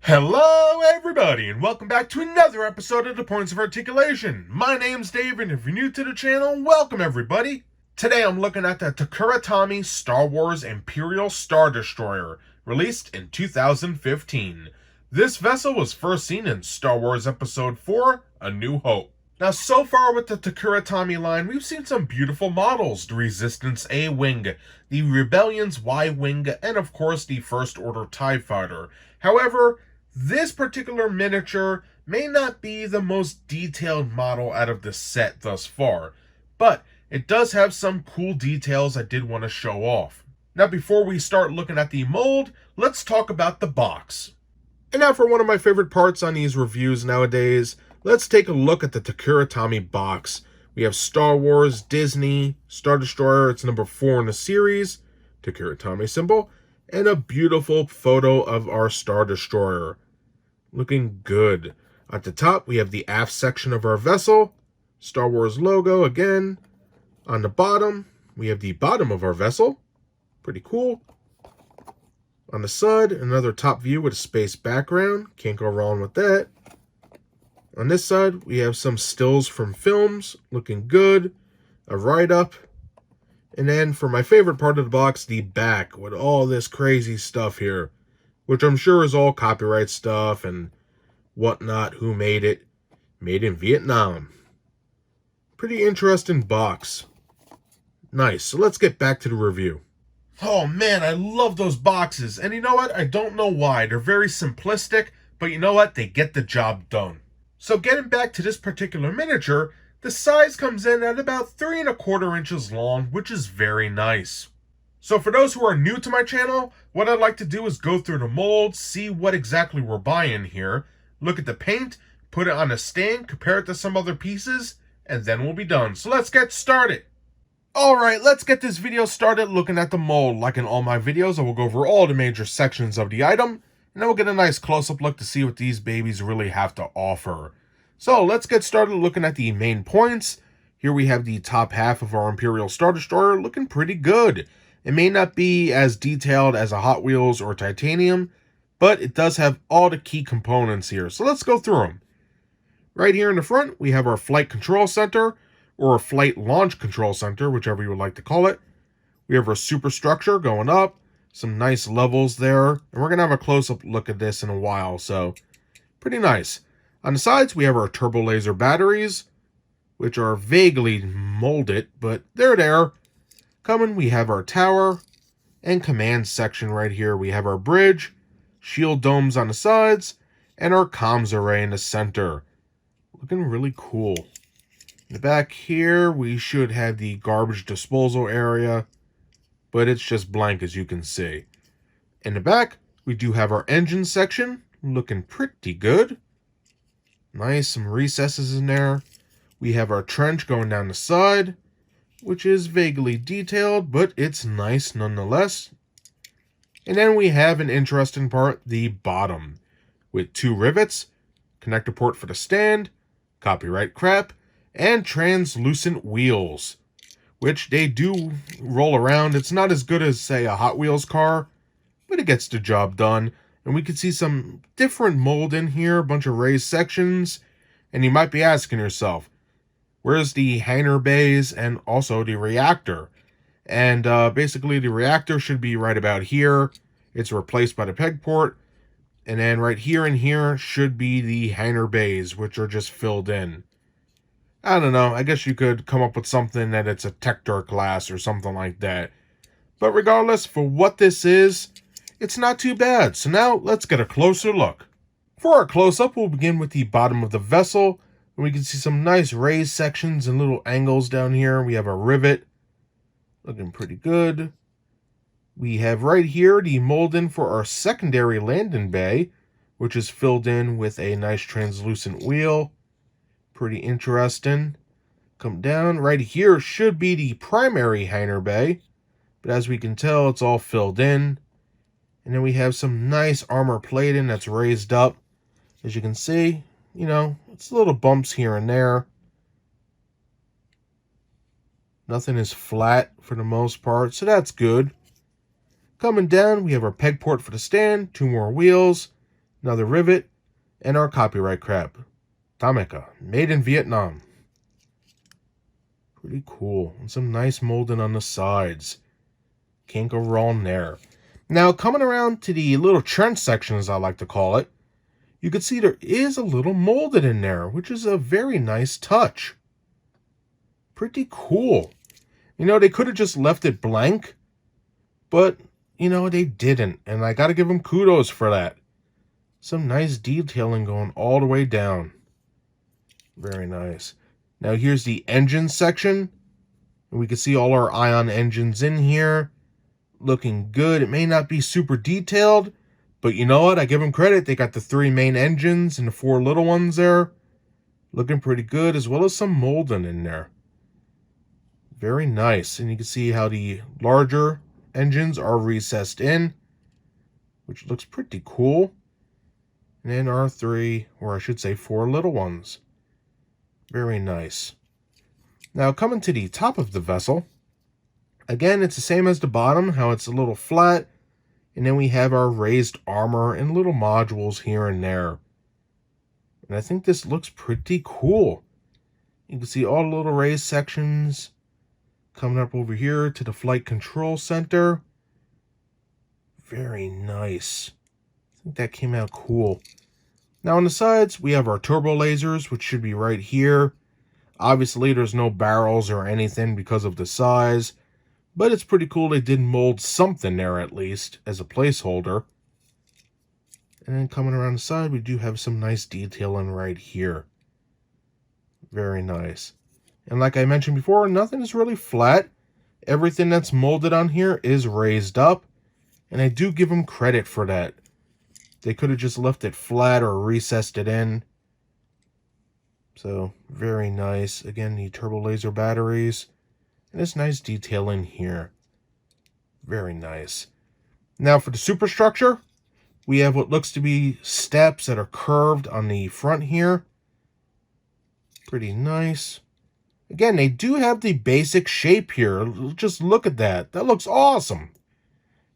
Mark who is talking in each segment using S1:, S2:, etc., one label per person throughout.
S1: Hello everybody and welcome back to another episode of The Points of Articulation. My name's Dave and if you're new to the channel, welcome everybody. Today I'm looking at the Takara Tomy Star Wars Imperial Star Destroyer, released in 2015. This vessel was first seen in Star Wars Episode 4, A New Hope. Now so far with the Takara Tomy line, we've seen some beautiful models. The Resistance A-Wing, the Rebellion's Y-Wing, and of course the First Order TIE Fighter. However, this particular miniature may not be the most detailed model out of the set thus far, but it does have some cool details I did want to show off. Now before we start looking at the mold, let's talk about the box. And now for one of my favorite parts on these reviews nowadays, let's take a look at the Takara Tomy box. We have Star Wars, Disney, Star Destroyer, it's number 4 in the series, Takara Tomy symbol, and a beautiful photo of our Star Destroyer. Looking good. At the top, we have the aft section of our vessel. Star Wars logo again. On the bottom, we have the bottom of our vessel. Pretty cool. On the side, another top view with a space background. Can't go wrong with that. On this side, we have some stills from films. Looking good. A write-up. And then, for my favorite part of the box, the back with all this crazy stuff here, which I'm sure is all copyright stuff and whatnot. Who made it? Made in Vietnam. Pretty interesting box. Nice. So let's get back to the review. Oh man, I love those boxes. And you know what? I don't know why. They're very simplistic, but you know what? They get the job done. So getting back to this particular miniature, the size comes in at about 3 1/4 inches long, which is very nice. So for those who are new to my channel, what I'd like to do is go through the mold, see what exactly we're buying here, look at the paint, put it on a stand, compare it to some other pieces, and then we'll be done. So let's get started. Alright, let's get this video started looking at the mold. Like in all my videos, I will go over all the major sections of the item, and then we'll get a nice close-up look to see what these babies really have to offer. So let's get started looking at the main points. Here we have the top half of our Imperial Star Destroyer looking pretty good. It may not be as detailed as a Hot Wheels or Titanium, but it does have all the key components here. So let's go through them. Right here in the front, we have our Flight Control Center, or a Flight Launch Control Center, whichever you would like to call it. We have our superstructure going up, some nice levels there, and we're going to have a close-up look at this in a while, so pretty nice. On the sides, we have our turbo laser batteries, which are vaguely molded, but they're there. Coming, we have our tower and command section right here. We have our bridge, shield domes on the sides, and our comms array in the center. Looking really cool. In the back here, we should have the garbage disposal area, but it's just blank as you can see. In the back, we do have our engine section, looking pretty good. Nice, some recesses in there. We have our trench going down the side, which is vaguely detailed, but it's nice nonetheless. And then we have an interesting part, the bottom, with 2 rivets, connector port for the stand, copyright crap, and translucent wheels, which they do roll around. It's not as good as, say, a Hot Wheels car, but it gets the job done. And we can see some different mold in here, a bunch of raised sections, and you might be asking yourself, where's the hangar bays and also the reactor? And basically the reactor should be right about here. It's replaced by the peg port. And then right here and here should be the hangar bays, which are just filled in. I don't know. I guess you could come up with something that it's a Tector class or something like that. But regardless, for what this is, it's not too bad. So now let's get a closer look. For our close-up, we'll begin with the bottom of the vessel. And we can see some nice raised sections and little angles down here. We have a rivet. Looking pretty good. We have right here the mold-in for our secondary landing bay, which is filled in with a nice translucent wheel. Pretty interesting. Come down. Right here should be the primary hangar bay, but as we can tell, it's all filled in. And then we have some nice armor plating that's raised up. As you can see, you know, it's little bumps here and there. Nothing is flat for the most part, so that's good. Coming down, we have our peg port for the stand, 2 more wheels, Another rivet, and our copyright crab. Tameka, made in Vietnam. Pretty cool. And some nice molding on the sides. Can't go wrong there. Now, coming around to the little trench section, as I like to call it, you can see there is a little molded in there, which is a very nice touch. Pretty cool. You know, they could have just left it blank, but, you know, they didn't, and I gotta give them kudos for that. Some nice detailing going all the way down. Very nice. Now here's the engine section. We can see all our ion engines in here. Looking good. It may not be super detailed, but you know what? I give them credit. They got the 3 main engines and the 4 little ones there. Looking pretty good, as well as some molding in there. Very nice. And you can see how the larger engines are recessed in, which looks pretty cool. And then our 3, or I should say 4 little ones. Very nice. Now coming to the top of the vessel, again, it's the same as the bottom, how it's a little flat, and then we have our raised armor and little modules here and there. And I think this looks pretty cool. You can see all the little raised sections coming up over here to the flight control center. Very nice. I think that came out cool. Now on the sides, we have our turbo lasers, which should be right here. Obviously, there's no barrels or anything because of the size, but it's pretty cool they did mold something there at least as a placeholder. And then coming around the side, we do have some nice detailing right here. Very nice. And like I mentioned before, nothing is really flat. Everything that's molded on here is raised up, and I do give them credit for that. They could have just left it flat or recessed it in. So, very nice. Again, the turbo laser batteries. And this nice detailing here. Very nice. Now for the superstructure, we have what looks to be steps that are curved on the front here. Pretty nice. Again, they do have the basic shape here. Just look at that. That looks awesome.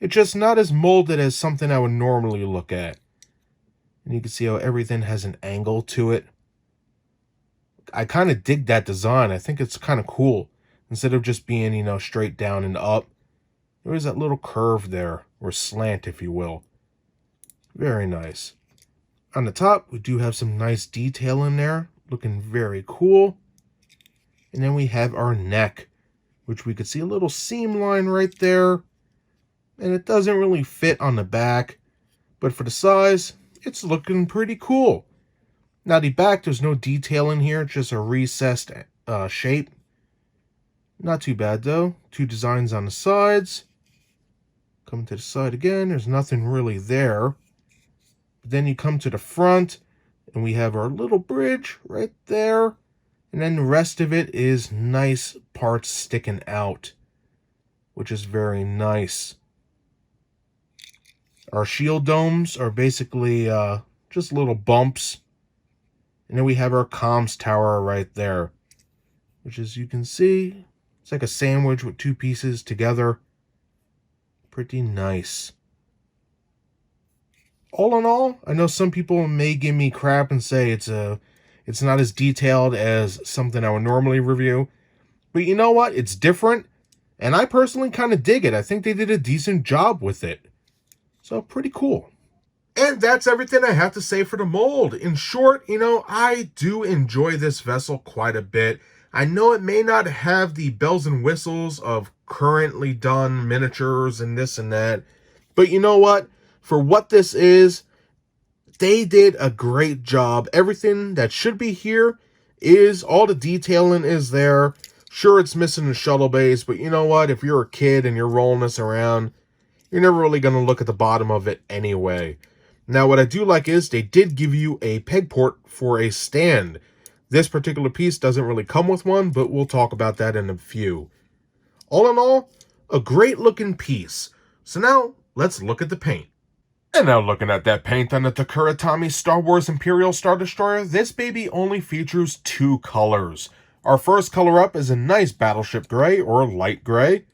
S1: It's just not as molded as something I would normally look at. And you can see how everything has an angle to it. I kind of dig that design. I think it's kind of cool. Instead of just being, you know, straight down and up, there is that little curve there, or slant, if you will. Very nice. On the top, we do have some nice detail in there. Looking very cool. And then we have our neck, which we could see a little seam line right there. And it doesn't really fit on the back, but for the size, it's looking pretty cool. Now the back, there's no detail in here, just a recessed shape. Not too bad though. 2 designs on the sides. Coming to the side again, there's nothing really there. But then you come to the front, and we have our little bridge right there. And then the rest of it is nice parts sticking out, which is very nice. Our shield domes are basically just little bumps. And then we have our comms tower right there, which, as you can see, it's like a sandwich with 2 pieces together. Pretty nice. All in all, I know some people may give me crap and say it's not as detailed as something I would normally review. But you know what? It's different. And I personally kind of dig it. I think they did a decent job with it. So, pretty cool. And that's everything I have to say for the mold. In short, you know, I do enjoy this vessel quite a bit. I know it may not have the bells and whistles of currently done miniatures and this and that. But you know what? For what this is, they did a great job. Everything that should be here is, all the detailing is there. Sure, it's missing the shuttle base, but you know what? If you're a kid and you're rolling this around, you're never really going to look at the bottom of it anyway. Now, what I do like is they did give you a peg port for a stand. This particular piece doesn't really come with one, but we'll talk about that in a few. All in all, a great looking piece. So now, let's look at the paint. And now looking at that paint on the Takara Tomy Star Wars Imperial Star Destroyer, this baby only features 2 colors. Our first color up is a nice battleship gray or light gray.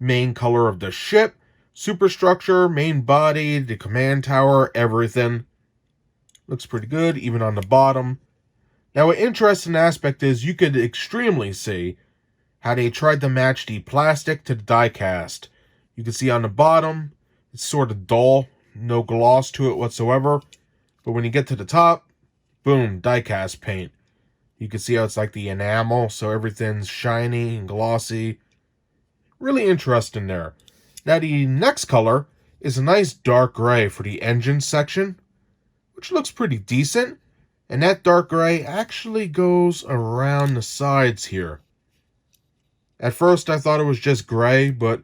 S1: Main color of the ship, superstructure, main body, the command tower, everything. Looks pretty good, even on the bottom. Now, an interesting aspect is you could extremely see how they tried to match the plastic to the die cast. You can see on the bottom, it's sort of dull, no gloss to it whatsoever. But when you get to the top, boom, die cast paint. You can see how it's like the enamel, so everything's shiny and glossy. Really interesting there. Now the next color is a nice dark gray for the engine section, which looks pretty decent. And that dark gray actually goes around the sides here. At first I thought it was just gray, but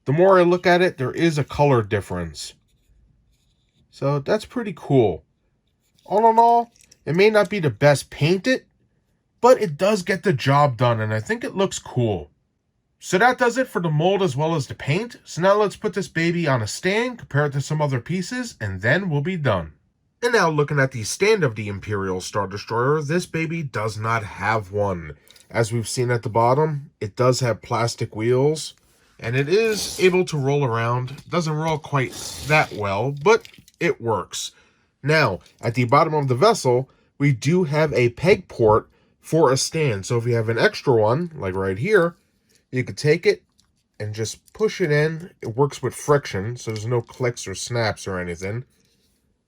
S1: the more I look at it, there is a color difference. So that's pretty cool. All in all, it may not be the best painted, but it does get the job done, and I think it looks cool. So that does it for the mold as well as the paint. So now let's put this baby on a stand, compare it to some other pieces, and then we'll be done. And now looking at the stand of the Imperial Star Destroyer, this baby does not have one. As we've seen at the bottom, it does have plastic wheels, and it is able to roll around. It doesn't roll quite that well, but it works. Now, at the bottom of the vessel, we do have a peg port for a stand. So if you have an extra one, like right here, you could take it and just push it in. It works with friction, so there's no clicks or snaps or anything.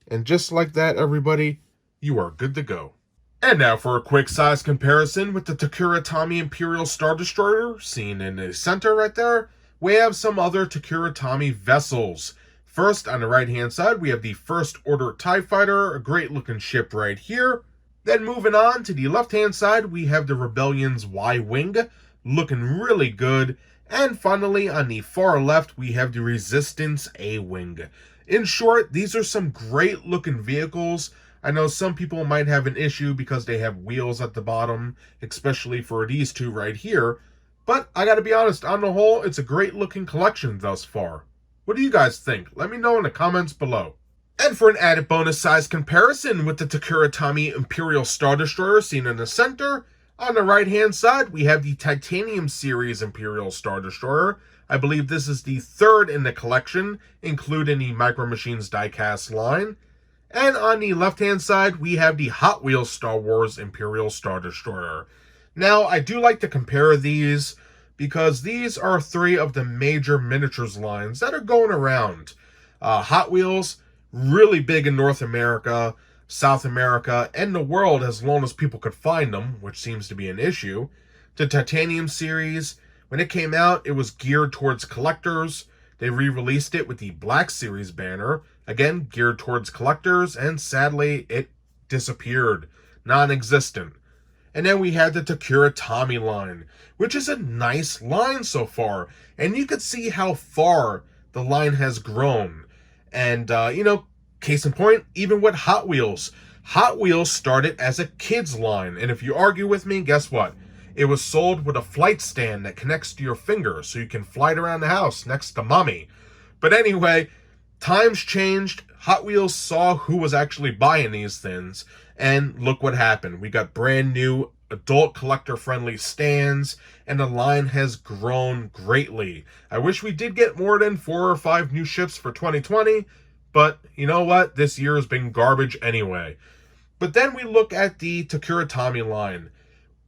S1: And just like that, everybody, you are good to go. And now for a quick size comparison with the Takara Tomy Imperial Star Destroyer, seen in the center right there, we have some other Takara Tomy vessels. First, on the right-hand side, we have the First Order TIE Fighter, a great-looking ship right here. Then moving on to the left-hand side, we have the Rebellion's Y-Wing, looking really good. And finally, on the far left, we have the Resistance A-Wing. In short, these are some great-looking vehicles. I know some people might have an issue because they have wheels at the bottom, especially for these two right here. But I gotta be honest, on the whole, it's a great-looking collection thus far. What do you guys think? Let me know in the comments below. And for an added bonus size comparison with the Takara Tomy Imperial Star Destroyer seen in the center, on the right hand side we have the Titanium Series Imperial Star Destroyer. I believe this is the third in the collection, including the Micro Machines diecast line. And on the left hand side we have the Hot Wheels Star Wars Imperial Star Destroyer. Now I do like to compare these because these are three of the major miniatures lines that are going around. Hot Wheels, really big in North America, South America, and the world as long as people could find them, which seems to be an issue. The Titanium series, when it came out, it was geared towards collectors. They re-released it with the Black Series banner, again geared towards collectors, and sadly it disappeared, non-existent. And then we had the Takara Tomy line, which is a nice line so far, and you could see how far the line has grown. And, case in point, even with Hot Wheels. Hot Wheels started as a kid's line. And if you argue with me, guess what? It was sold with a flight stand that connects to your finger so you can fly it around the house next to mommy. But anyway, times changed. Hot Wheels saw who was actually buying these things. And look what happened. We got brand new adult collector-friendly stands, and the line has grown greatly. I wish we did get more than 4 or 5 new ships for 2020, but you know what? This year has been garbage anyway. But then we look at the Takara Tomy line.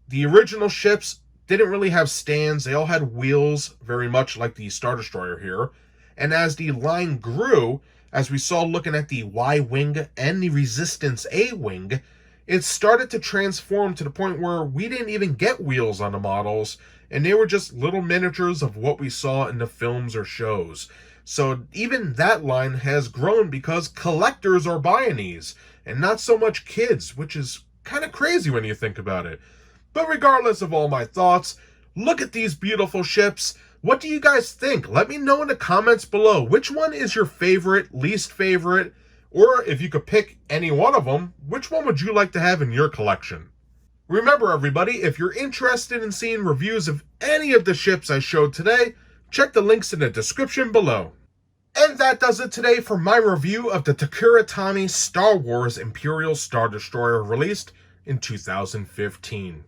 S1: The original ships didn't really have stands. They all had wheels, very much like the Star Destroyer here. And as the line grew, as we saw looking at the Y-Wing and the Resistance A-Wing, it started to transform to the point where we didn't even get wheels on the models, and they were just little miniatures of what we saw in the films or shows. So even that line has grown because collectors are buying these, and not so much kids, which is kind of crazy when you think about it. But regardless of all my thoughts, look at these beautiful ships. What do you guys think? Let me know in the comments below. Which one is your favorite, least favorite? Or if you could pick any one of them, which one would you like to have in your collection? Remember everybody, if you're interested in seeing reviews of any of the ships I showed today, check the links in the description below. And that does it today for my review of the Takara Tomy Star Wars Imperial Star Destroyer released in 2015.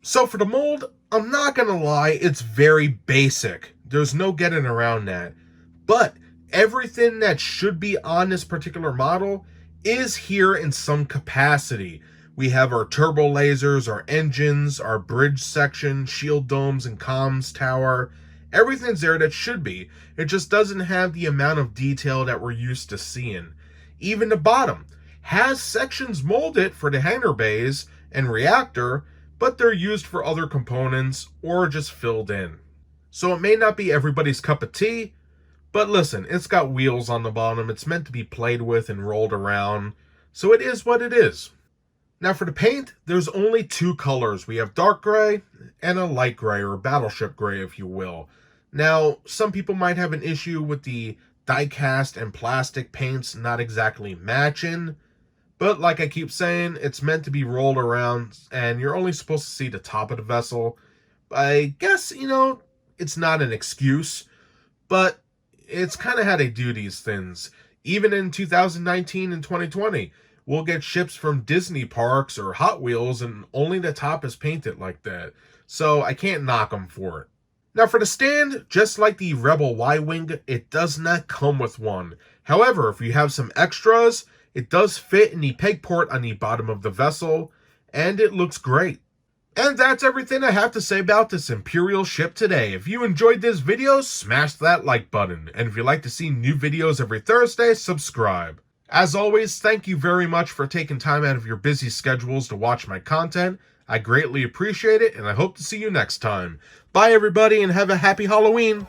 S1: So for the mold, I'm not gonna lie, it's very basic. There's no getting around that. But everything that should be on this particular model is here in some capacity. We have our turbo lasers, our engines, our bridge section, shield domes, and comms tower. Everything's there that should be. It just doesn't have the amount of detail that we're used to seeing. Even the bottom has sections molded for the hangar bays and reactor, but they're used for other components or just filled in. So it may not be everybody's cup of tea, but listen, it's got wheels on the bottom. It's meant to be played with and rolled around, so it is what it is. Now for the paint, there's only two colors. We have dark gray and a light gray, or battleship gray if you will. Now, some people might have an issue with the die-cast and plastic paints not exactly matching, but like I keep saying, it's meant to be rolled around and you're only supposed to see the top of the vessel. I guess, it's not an excuse, but it's kind of how they do these things. Even in 2019 and 2020, we'll get ships from Disney parks or Hot Wheels and only the top is painted like that. So I can't knock them for it. Now for the stand, just like the Rebel Y-Wing, it does not come with one. However, if you have some extras, it does fit in the peg port on the bottom of the vessel, and it looks great. And that's everything I have to say about this Imperial ship today. If you enjoyed this video, smash that like button. And if you'd like to see new videos every Thursday, subscribe. As always, thank you very much for taking time out of your busy schedules to watch my content. I greatly appreciate it, and I hope to see you next time. Bye everybody, and have a happy Halloween!